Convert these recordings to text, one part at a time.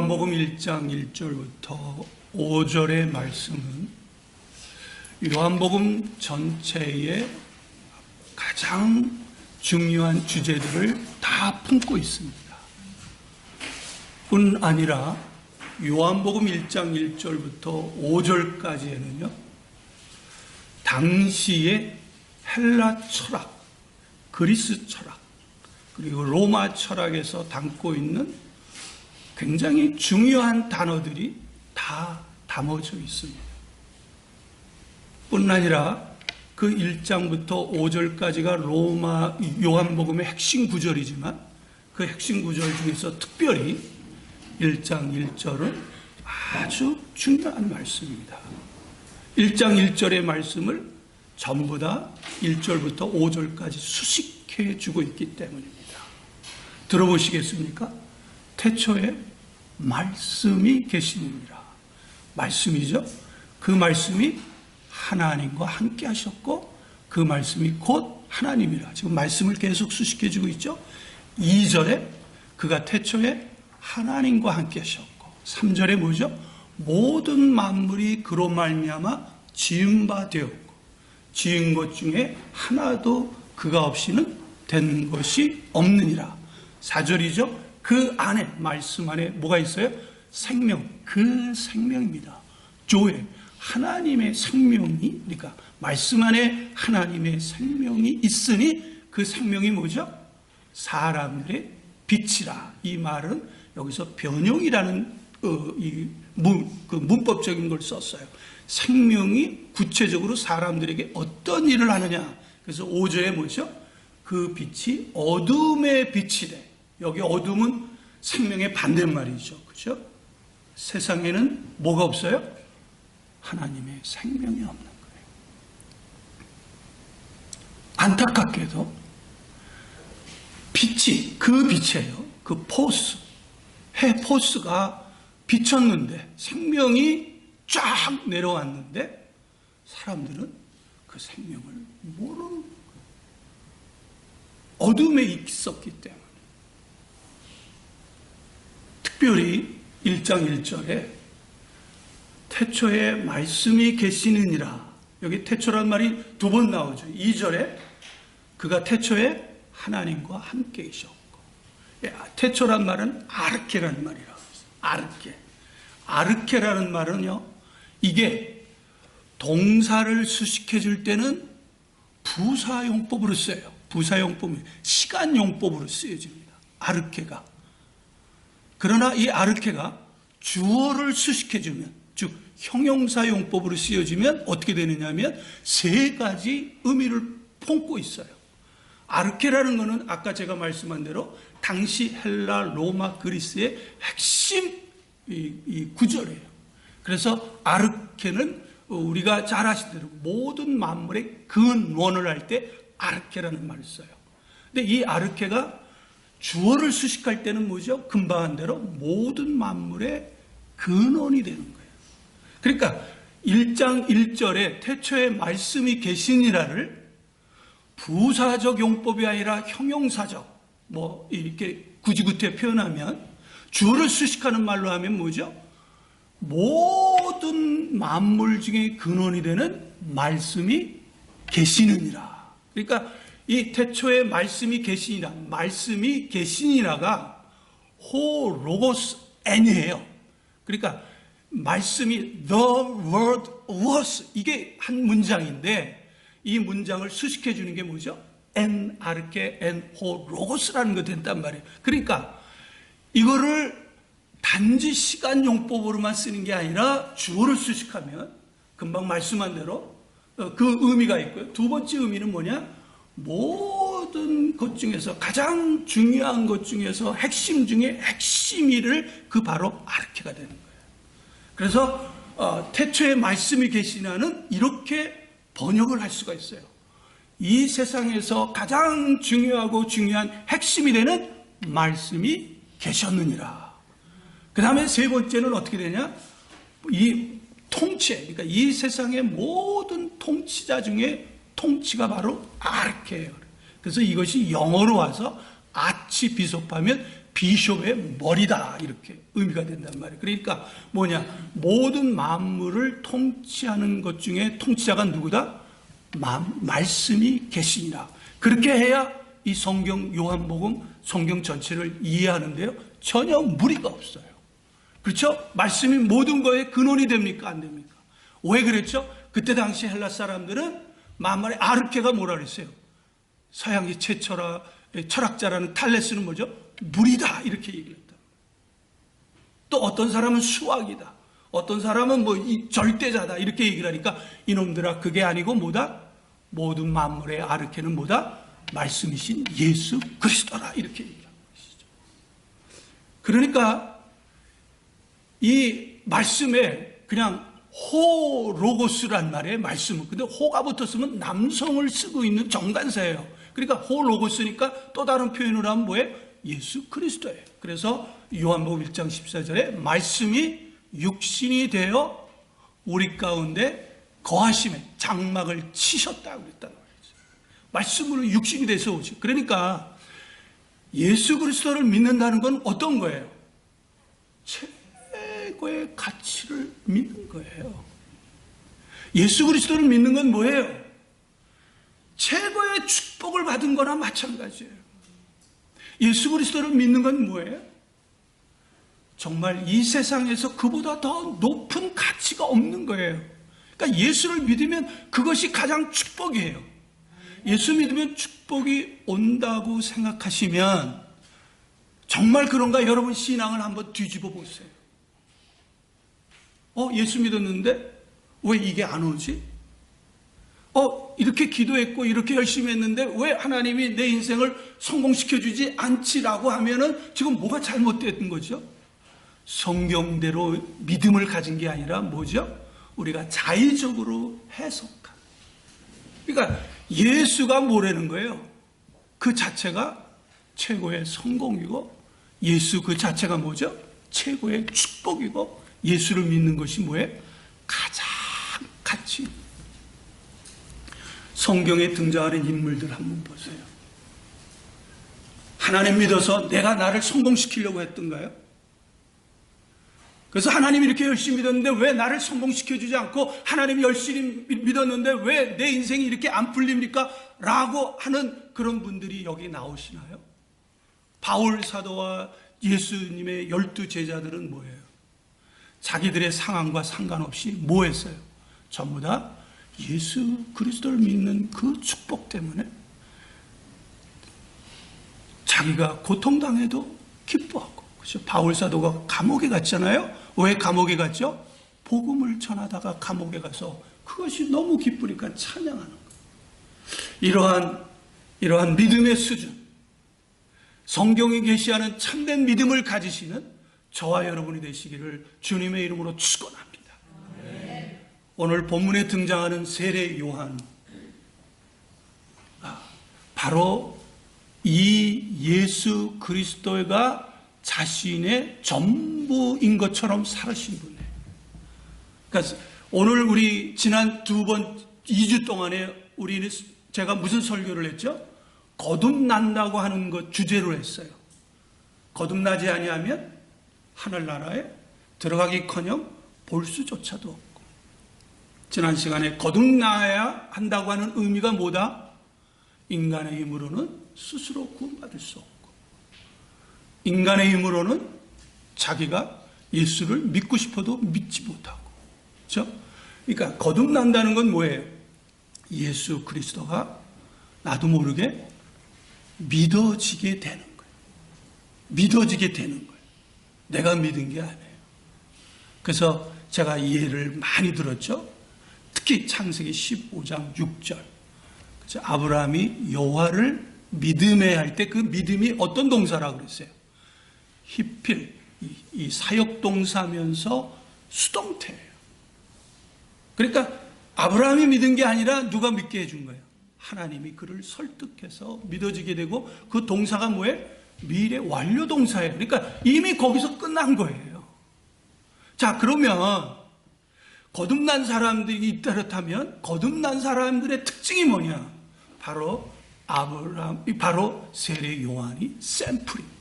요한복음 1장 1절부터 5절의 말씀은 요한복음 전체의 가장 중요한 주제들을 다 품고 있습니다. 뿐 아니라 요한복음 1장 1절부터 5절까지에는요, 당시의 헬라 철학, 그리스 철학, 그리고 로마 철학에서 담고 있는 굉장히 중요한 단어들이 다 담아져 있습니다. 뿐 아니라 그 1장부터 5절까지가 로마 요한복음의 핵심 구절이지만 그 핵심 구절 중에서 특별히 1장 1절은 아주 중요한 말씀입니다. 1장 1절의 말씀을 전부 다 1절부터 5절까지 수식해 주고 있기 때문입니다. 들어보시겠습니까? 태초에 말씀이 계시니라. 말씀이죠. 그 말씀이 하나님과 함께 하셨고 그 말씀이 곧 하나님이라. 지금 말씀을 계속 수식해 주고 있죠. 2절에 그가 태초에 하나님과 함께 하셨고, 3절에 뭐죠? 모든 만물이 그로 말미암아 지은 바 되었고 지은 것 중에 하나도 그가 없이는 된 것이 없느니라. 4절이죠. 그 안에, 말씀 안에 뭐가 있어요? 생명, 그 생명입니다. 조에 하나님의 생명이, 그러니까 말씀 안에 하나님의 생명이 있으니 그 생명이 뭐죠? 사람들의 빛이라. 이 말은 여기서 변형이라는 문법적인 걸 썼어요. 생명이 구체적으로 사람들에게 어떤 일을 하느냐. 그래서 5절에 뭐죠? 그 빛이 어둠의 빛이래. 여기 어둠은 생명의 반대말이죠. 그렇죠? 세상에는 뭐가 없어요? 하나님의 생명이 없는 거예요. 안타깝게도 빛이, 그 빛이에요. 그 포스, 해 포스가 비쳤는데 생명이 쫙 내려왔는데 사람들은 그 생명을 모르는 거예요. 어둠에 있었기 때문에. 특별히 1장 1절에 태초에 말씀이 계시느니라. 여기 태초란 말이 두 번 나오죠. 2절에 그가 태초에 하나님과 함께 계셨고, 태초란 말은 아르케라는 말이라고 했어요. 아르케. 아르케라는 말은요, 이게 동사를 수식해 줄 때는 부사용법으로 써요. 부사용법은 시간용법으로 쓰여집니다. 아르케가. 그러나 이 아르케가 주어를 수식해주면, 즉 형용사용법으로 쓰여지면 어떻게 되느냐면 세 가지 의미를 품고 있어요. 아르케라는 것은 아까 제가 말씀한 대로 당시 헬라, 로마, 그리스의 핵심 이 구절이에요. 그래서 아르케는 우리가 잘 아시는 대로 모든 만물의 근원을 할 때 아르케라는 말을 써요. 근데 이 아르케가 주어를 수식할 때는 뭐죠? 금방 한 대로 모든 만물의 근원이 되는 거예요. 그러니까 1장 1절에 태초에 말씀이 계시니라를 부사적 용법이 아니라 형용사적, 이렇게 구지구태 표현하면, 주어를 수식하는 말로 하면 뭐죠? 모든 만물 중에 근원이 되는 말씀이 계시느니라. 그러니까 이 태초에 말씀이 계시니라, 말씀이 계시니라가 호 로고스 N이에요. 그러니까 말씀이 the word was, 이게 한 문장인데 이 문장을 수식해 주는 게 뭐죠? N 아르케 N 호 로고스라는 거 된단 말이에요. 그러니까 이거를 단지 시간용법으로만 쓰는 게 아니라 주어를 수식하면 금방 말씀한 대로 그 의미가 있고요. 두 번째 의미는 뭐냐? 모든 것 중에서 가장 중요한 것 중에서 핵심 중에 핵심이를 그 바로 아르케가 되는 거예요. 그래서 태초에 말씀이 계시나는 이렇게 번역을 할 수가 있어요. 이 세상에서 가장 중요하고 중요한 핵심이 되는 말씀이 계셨느니라. 그 다음에 세 번째는 어떻게 되냐? 이 통치, 그러니까 이 세상의 모든 통치자 중에 통치가 바로 아르케예요. 그래서 이것이 영어로 와서 아치 비숍하면 비숍의 머리다, 이렇게 의미가 된단 말이에요. 그러니까 뭐냐, 모든 만물을 통치하는 것 중에 통치자가 누구다? 말씀이 계시니라. 그렇게 해야 이 성경 요한복음 성경 전체를 이해하는데요, 전혀 무리가 없어요. 그렇죠? 말씀이 모든 거에 근원이 됩니까? 안 됩니까? 왜 그랬죠? 그때 당시 헬라 사람들은 만만의 아르케가 뭐라 그랬어요? 서양의 철학자라는 탈레스는 뭐죠? 물이다, 이렇게 얘기했다. 또 어떤 사람은 수학이다, 어떤 사람은 뭐 이 절대자다, 이렇게 얘기를 하니까 이놈들아, 그게 아니고 뭐다? 모든 만물의 아르케는 뭐다? 말씀이신 예수 그리스도라, 이렇게 얘기하는 것이죠. 그러니까 이 말씀에 그냥 호 로고스란 말에 말씀은, 근데 호가 붙었으면 남성을 쓰고 있는 정관사예요. 그러니까 호 로고스니까 또 다른 표현을 하면 뭐예요? 예수 그리스도예요. 그래서 요한복음 1장 14절에 말씀이 육신이 되어 우리 가운데 거하심에 장막을 치셨다고 그랬단 말이죠. 말씀으로 육신이 돼서 오지. 그러니까 예수 그리스도를 믿는다는 건 어떤 거예요? 최고의 가치를 믿는 거예요. 예수 그리스도를 믿는 건 뭐예요? 최고의 축복을 받은 거나 마찬가지예요. 예수 그리스도를 믿는 건 뭐예요? 정말 이 세상에서 그보다 더 높은 가치가 없는 거예요. 그러니까 예수를 믿으면 그것이 가장 축복이에요. 예수 믿으면 축복이 온다고 생각하시면 정말 그런가? 여러분 신앙을 한번 뒤집어 보세요. 예수 믿었는데 왜 이게 안 오지? 이렇게 기도했고 이렇게 열심히 했는데 왜 하나님이 내 인생을 성공시켜주지 않지라고 하면은 지금 뭐가 잘못된 거죠? 성경대로 믿음을 가진 게 아니라 뭐죠? 우리가 자의적으로 해석한. 그러니까 예수가 뭐라는 거예요? 그 자체가 최고의 성공이고 예수 그 자체가 뭐죠? 최고의 축복이고 예수를 믿는 것이 뭐예요? 가장 가치. 성경에 등장하는 인물들 한번 보세요. 하나님 믿어서 내가 나를 성공시키려고 했던가요? 그래서 하나님이 이렇게 열심히 믿었는데 왜 나를 성공시켜주지 않고 하나님이 열심히 믿었는데 왜 내 인생이 이렇게 안 풀립니까? 라고 하는 그런 분들이 여기 나오시나요? 바울 사도와 예수님의 12 제자들은 뭐예요? 자기들의 상황과 상관없이 뭐 했어요? 전부 다 예수 그리스도를 믿는 그 축복 때문에 자기가 고통당해도 기뻐하고. 그렇죠? 바울 사도가 감옥에 갔잖아요. 왜 감옥에 갔죠? 복음을 전하다가 감옥에 가서 그것이 너무 기쁘니까 찬양하는 거예요. 이러한 믿음의 수준, 성경이 계시하는 참된 믿음을 가지시는 저와 여러분이 되시기를 주님의 이름으로 축원합니다. 오늘 본문에 등장하는 세례 요한, 바로 이 예수 그리스도가 자신의 전부인 것처럼 살으신 분이에요. 그러니까 오늘 우리 지난 2주 동안에 제가 무슨 설교를 했죠? 거듭난다고 하는 것 주제로 했어요. 거듭나지 아니하면 하늘나라에 들어가기커녕 볼 수조차도 없고. 지난 시간에 거듭나야 한다고 하는 의미가 뭐다? 인간의 힘으로는 스스로 구원받을 수 없고 인간의 힘으로는 자기가 예수를 믿고 싶어도 믿지 못하고. 그렇죠? 그러니까 거듭난다는 건 뭐예요? 예수 그리스도가 나도 모르게 믿어지게 되는 거예요. 믿어지게 되는 거예요. 내가 믿은 게 아니에요. 그래서 제가 이 예를 많이 들었죠. 특히 창세기 15장 6절. 그렇죠? 아브라함이 여호와를 믿음에 할 때 그 믿음이 어떤 동사라고 그랬어요? 히필, 이 사역동사면서 수동태예요. 그러니까 아브라함이 믿은 게 아니라 누가 믿게 해준 거예요? 하나님이 그를 설득해서 믿어지게 되고 그 동사가 뭐예요? 미래 완료 동사예요. 그러니까 이미 거기서 끝난 거예요. 자, 그러면 거듭난 사람들이 있다 그렇다면 거듭난 사람들의 특징이 뭐냐? 바로 아브라함이 바로 세례 요한이 샘플입니다.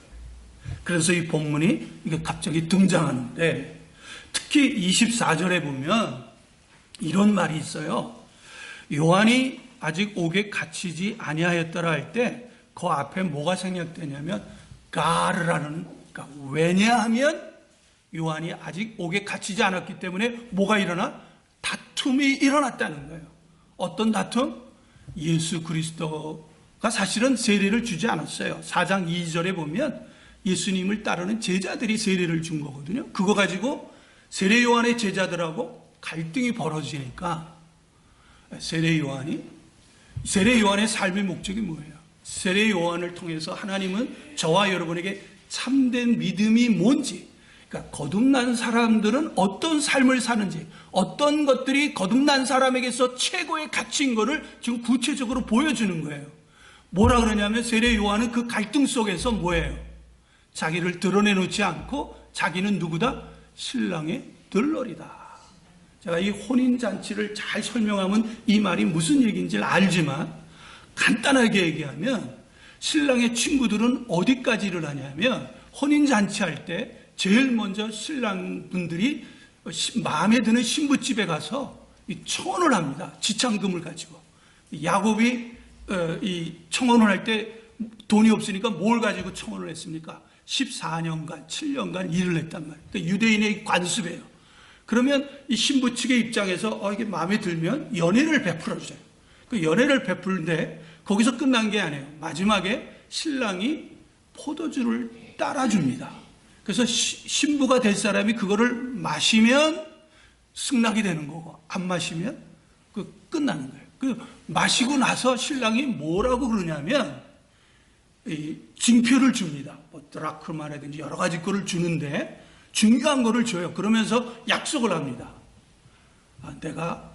그래서 이 본문이 이게 갑자기 등장하는데, 특히 24절에 보면 이런 말이 있어요. 요한이 아직 옥에 갇히지 아니하였더라 할 때 그 앞에 뭐가 생략되냐면 가르라는, 그러니까 왜냐하면 요한이 아직 옥에 갇히지 않았기 때문에 뭐가 일어나? 다툼이 일어났다는 거예요. 어떤 다툼? 예수 그리스도가 사실은 세례를 주지 않았어요. 4장 2절에 보면 예수님을 따르는 제자들이 세례를 준 거거든요. 그거 가지고 세례 요한의 제자들하고 갈등이 벌어지니까 세례 요한의 삶의 목적이 뭐예요? 세례 요한을 통해서 하나님은 저와 여러분에게 참된 믿음이 뭔지, 그러니까 거듭난 사람들은 어떤 삶을 사는지, 어떤 것들이 거듭난 사람에게서 최고의 가치인 것을 지금 구체적으로 보여주는 거예요. 뭐라 그러냐면 세례 요한은 그 갈등 속에서 뭐예요? 자기를 드러내놓지 않고 자기는 누구다? 신랑의 들러리다. 제가 이 혼인잔치를 잘 설명하면 이 말이 무슨 얘기인지 알지만 간단하게 얘기하면 신랑의 친구들은 어디까지를 하냐면 혼인잔치 할 때 제일 먼저 신랑분들이 마음에 드는 신부집에 가서 청혼을 합니다. 지참금을 가지고. 야곱이 이 청혼을 할 때 돈이 없으니까 뭘 가지고 청혼을 했습니까? 14년간, 7년간 일을 했단 말이에요. 그러니까 유대인의 관습이에요. 그러면 이 신부 측의 입장에서 이게 마음에 들면 연회를 베풀어 주세요. 그 연회를 베풀는데 거기서 끝난 게 아니에요. 마지막에 신랑이 포도주를 따라줍니다. 그래서 신부가 될 사람이 그거를 마시면 승낙이 되는 거고, 안 마시면 끝나는 거예요. 그 마시고 나서 신랑이 뭐라고 그러냐면 징표를 줍니다. 뭐 드라크마라든지 여러 가지 거를 주는데 중요한 거를 줘요. 그러면서 약속을 합니다. 내가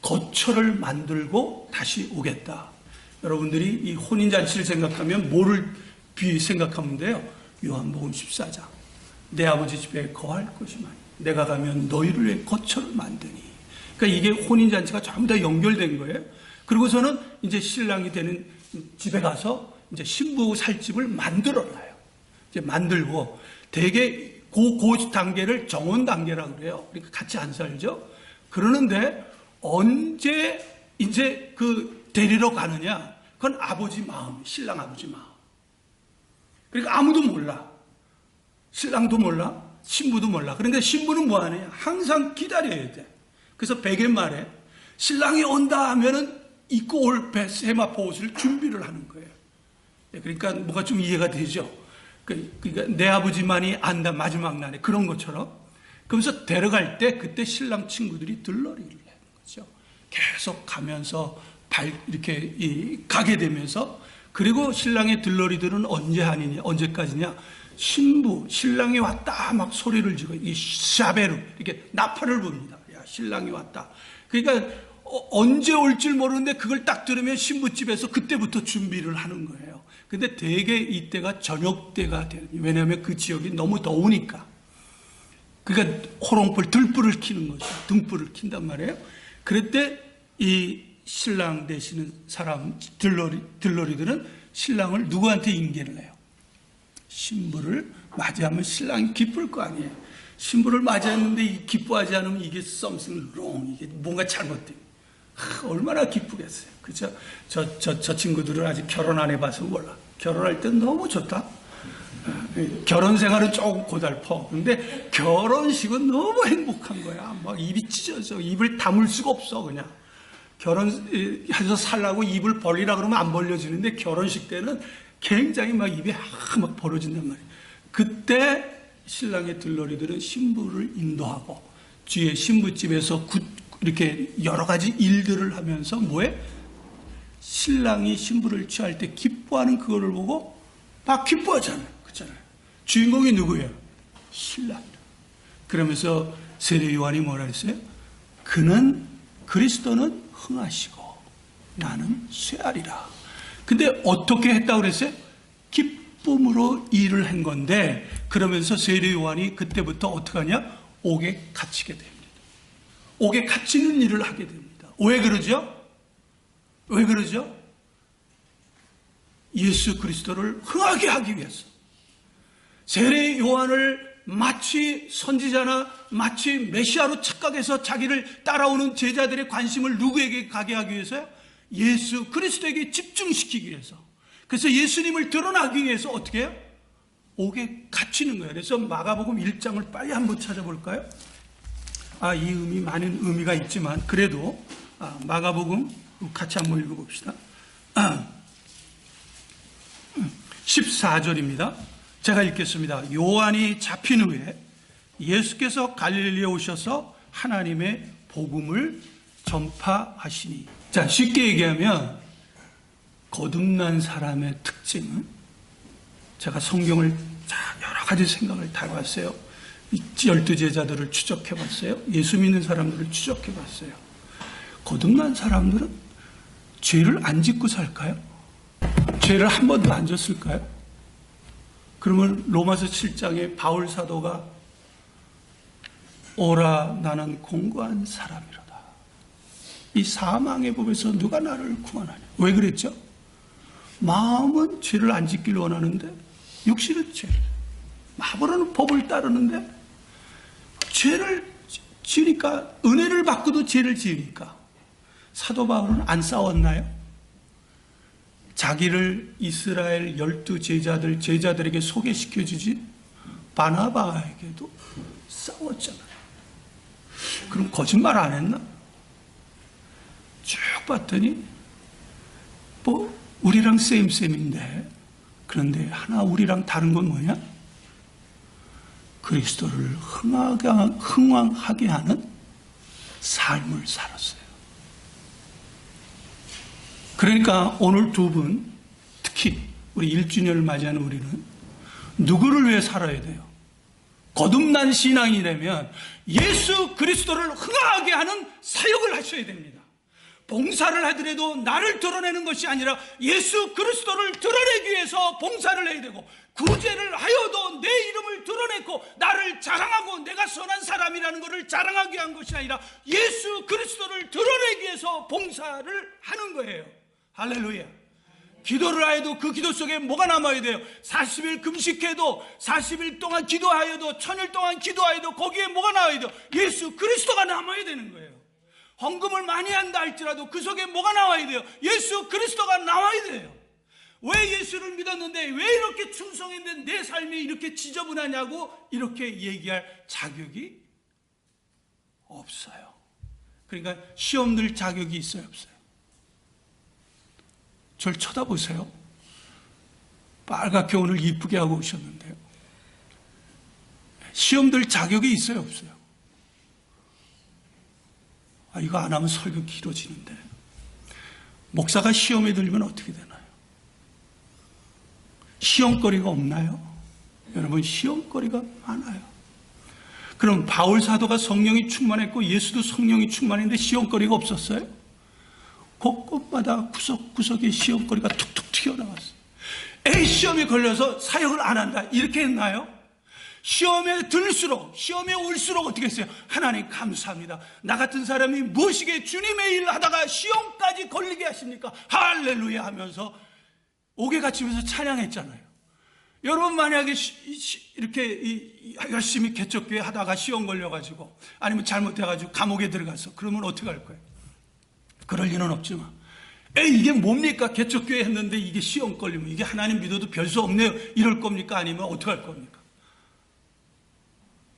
거처를 만들고 다시 오겠다. 여러분들이 이 혼인잔치를 생각하면 뭐를 생각하면 돼요? 요한복음 14장. 내 아버지 집에 거할 것이마니 내가 가면 너희를 위해 거처를 만드니. 그러니까 이게 혼인잔치가 전부 다 연결된 거예요. 그리고서는 이제 신랑이 되는 집에 가서 이제 신부 살 집을 만들어놔요. 이제 만들고 되게 그 단계를 정혼 단계라고 그래요. 그러니까 같이 안 살죠. 그러는데 언제 이제 데리러 가느냐? 그건 아버지 마음, 신랑 아버지 마음. 그러니까 아무도 몰라. 신랑도 몰라, 신부도 몰라. 그러니까 신부는 뭐 하느냐? 항상 기다려야 돼. 그래서 베개 말에 신랑이 온다 하면은 입고 올 세마포 옷을 준비를 하는 거예요. 그러니까 뭐가 좀 이해가 되죠? 그러니까 내 아버지만이 안다 마지막 날에 그런 것처럼. 그러면서 데려갈 때 그때 신랑 친구들이 들러리를 하는 거죠. 계속 가면서 이렇게 가게 되면서, 그리고 신랑의 들러리들은 언제까지냐? 신랑이 왔다 막 소리를 지고 이 샤베르 이렇게 나팔을 붑니다. 야, 신랑이 왔다. 그러니까 언제 올 줄 모르는데 그걸 딱 들으면 신부집에서 그때부터 준비를 하는 거예요. 근데 대개 이때가 저녁 때가 돼요. 왜냐하면 그 지역이 너무 더우니까. 그러니까 들불을 켜는 거죠. 등불을 킨단 말이에요. 그럴 때 이 신랑 되시는 사람, 들러리들은 신랑을 누구한테 인계를 해요? 신부를 맞이하면 신랑이 기쁠 거 아니에요. 신부를 맞이했는데 기뻐하지 않으면 이게 something wrong, 이게 뭔가 잘못돼. 얼마나 기쁘겠어요. 그죠? 저 친구들은 아직 결혼 안 해봐서 몰라. 결혼할 땐 너무 좋다. 결혼 생활은 조금 고달퍼. 근데 결혼식은 너무 행복한 거야. 막 입이 찢어져. 입을 다물 수가 없어, 그냥. 결혼해서 살라고 입을 벌리라 그러면 안 벌려지는데 결혼식 때는 굉장히 막 입이 막 벌어진단 말이에요. 그때 신랑의 들러리들은 신부를 인도하고 뒤에 신부집에서 이렇게 여러 가지 일들을 하면서 뭐해? 신랑이 신부를 취할 때 기뻐하는 그거를 보고 막 기뻐하잖아요. 그렇잖아요. 주인공이 누구예요? 신랑이다. 그러면서 세례 요한이 뭐라 했어요? 그리스도는 흥하시고 나는 쇠하리라. 근데 어떻게 했다고 그랬어요? 기쁨으로 일을 한 건데, 그러면서 세례 요한이 그때부터 어떻게 하냐? 옥에 갇히게 됩니다. 옥에 갇히는 일을 하게 됩니다. 왜 그러죠? 왜 그러죠? 예수 그리스도를 흥하게 하기 위해서 세례 요한을 마치 선지자나 마치 메시아로 착각해서 자기를 따라오는 제자들의 관심을 누구에게 가게 하기 위해서요? 예수 그리스도에게 집중시키기 위해서. 그래서 예수님을 드러나기 위해서 어떻게 해요? 옥에 갇히는 거예요. 그래서 마가복음 1장을 빨리 한번 찾아볼까요? 이 의미 많은 의미가 있지만 그래도 마가복음 같이 한번 읽어봅시다. 14절입니다. 제가 읽겠습니다. 요한이 잡힌 후에 예수께서 갈릴리에 오셔서 하나님의 복음을 전파하시니. 자, 쉽게 얘기하면 거듭난 사람의 특징은, 제가 성경을 여러 가지 생각을 다 해봤어요. 12제자들을 추적해봤어요. 예수 믿는 사람들을 추적해봤어요. 거듭난 사람들은 죄를 안 짓고 살까요? 죄를 한 번도 안 졌을까요? 그러면 로마서 7장에 바울 사도가 오라 나는 공고한 사람이로다. 이 사망의 법에서 누가 나를 구원하냐. 왜 그랬죠? 마음은 죄를 안 짓기를 원하는데 육신은 죄를, 마음으로는 법을 따르는데 죄를 지으니까, 은혜를 받고도 죄를 지으니까. 사도 바울은 안 싸웠나요? 자기를 이스라엘 12제자들, 제자들에게 소개시켜주지 바나바에게도 싸웠잖아요. 그럼 거짓말 안 했나? 쭉 봤더니 우리랑 쌤인데, 그런데 하나 우리랑 다른 건 뭐냐? 그리스도를 흥왕하게 하는 삶을 살았어요. 그러니까 오늘 두 분, 특히 우리 1주년을 맞이하는 우리는 누구를 위해 살아야 돼요? 거듭난 신앙이 되면 예수 그리스도를 흥하게 하는 사역을 하셔야 됩니다. 봉사를 하더라도 나를 드러내는 것이 아니라 예수 그리스도를 드러내기 위해서 봉사를 해야 되고, 구제를 하여도 내 이름을 드러내고 나를 자랑하고 내가 선한 사람이라는 것을 자랑하게 한 것이 아니라 예수 그리스도를 드러내기 위해서 봉사를 하는 거예요. 할렐루야. 기도를 해도 그 기도 속에 뭐가 남아야 돼요? 40일 금식해도, 40일 동안 기도하여도, 1000일 동안 기도하여도 거기에 뭐가 나와야 돼요? 예수 그리스도가 남아야 되는 거예요. 헌금을 많이 한다 할지라도 그 속에 뭐가 나와야 돼요? 예수 그리스도가 나와야 돼요. 왜 예수를 믿었는데 왜 이렇게 충성했는데 내 삶이 이렇게 지저분하냐고 이렇게 얘기할 자격이 없어요. 그러니까 시험 들 자격이 있어요, 없어요? 저를 쳐다보세요. 빨갛게 오늘 이쁘게 하고 오셨는데요. 시험 들 자격이 있어요, 없어요? 이거 안 하면 설교 길어지는데. 목사가 시험에 들면 어떻게 되나요? 시험거리가 없나요? 여러분, 시험거리가 많아요. 그럼 바울 사도가 성령이 충만했고 예수도 성령이 충만했는데 시험거리가 없었어요? 곳곳마다 구석구석에 시험거리가 툭툭 튀어나왔어요. 시험에 걸려서 사역을 안 한다, 이렇게 했나요? 시험에 들수록, 시험에 올수록 어떻게 했어요? 하나님 감사합니다. 나 같은 사람이 무엇이게 주님의 일을 하다가 시험까지 걸리게 하십니까? 할렐루야 하면서 옥에 갇히면서 찬양했잖아요. 여러분, 만약에 이렇게 열심히 개척교회 하다가 시험 걸려가지고 아니면 잘못해가지고 감옥에 들어가서 그러면 어떻게 할 거예요? 그럴 리는 없지만, 이게 뭡니까? 개척교회 했는데 이게 시험 걸리면 이게 하나님 믿어도 별 수 없네요, 이럴 겁니까? 아니면 어떻게 할 겁니까?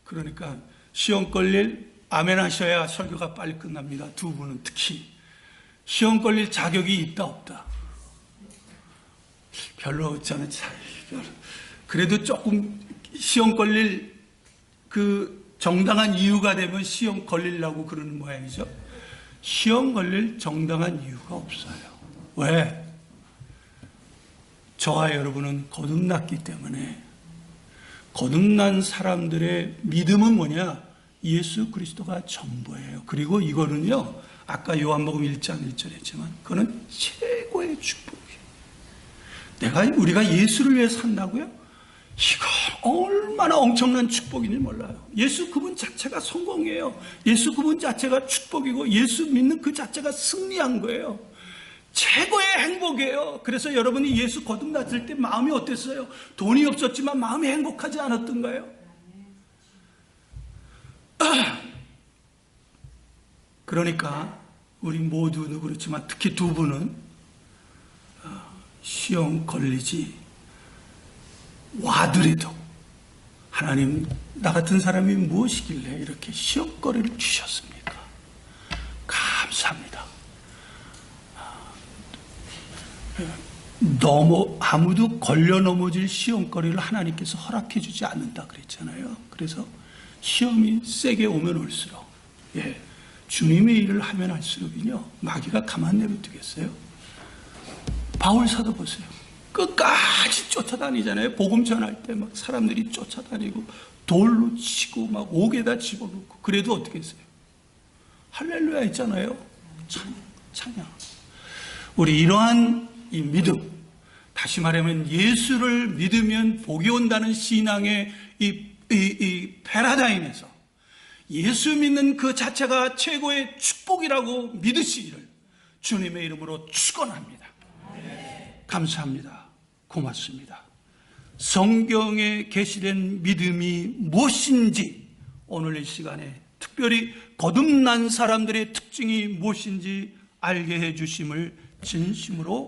그러니까 시험 걸릴 아멘 하셔야 설교가 빨리 끝납니다. 두 분은 특히 시험 걸릴 자격이 있다 없다? 별로 저는 그래도 조금 시험 걸릴 그 정당한 이유가 되면 시험 걸리려고 그러는 모양이죠. 시험 걸릴 정당한 이유가 없어요. 왜? 저와 여러분은 거듭났기 때문에. 거듭난 사람들의 믿음은 뭐냐? 예수 그리스도가 전부예요. 그리고 이거는요, 아까 요한복음 1장 1절 했지만 그거는 최고의 축복이에요. 우리가 예수를 위해 산다고요? 이거 얼마나 엄청난 축복인지 몰라요. 예수 그분 자체가 성공이에요. 예수 그분 자체가 축복이고 예수 믿는 그 자체가 승리한 거예요. 최고의 행복이에요. 그래서 여러분이 예수 거듭났을 때 마음이 어땠어요? 돈이 없었지만 마음이 행복하지 않았던가요? 그러니까 우리 모두는 그렇지만 특히 두 분은 시험 걸리지 와더라도 하나님, 나 같은 사람이 무엇이길래 이렇게 시험거리를 주셨습니까? 감사합니다. 아무도 걸려 넘어질 시험거리를 하나님께서 허락해 주지 않는다 그랬잖아요. 그래서 시험이 세게 오면 올수록, 주님의 일을 하면 할수록은요, 마귀가 가만 내버려두겠어요? 바울 사도 보세요. 끝까지 쫓아다니잖아요. 복음 전할 때 막 사람들이 쫓아다니고 돌로 치고 막 옥에다 집어넣고, 그래도 어떻게 했어요? 할렐루야 있잖아요. 찬양. 우리 이러한 이 믿음, 다시 말하면 예수를 믿으면 복이 온다는 신앙의 이 패러다임에서 예수 믿는 그 자체가 최고의 축복이라고 믿으시기를 주님의 이름으로 축원합니다. 감사합니다. 고맙습니다. 성경에 게시된 믿음이 무엇인지 오늘 이 시간에 특별히 거듭난 사람들의 특징이 무엇인지 알게 해주심을 진심으로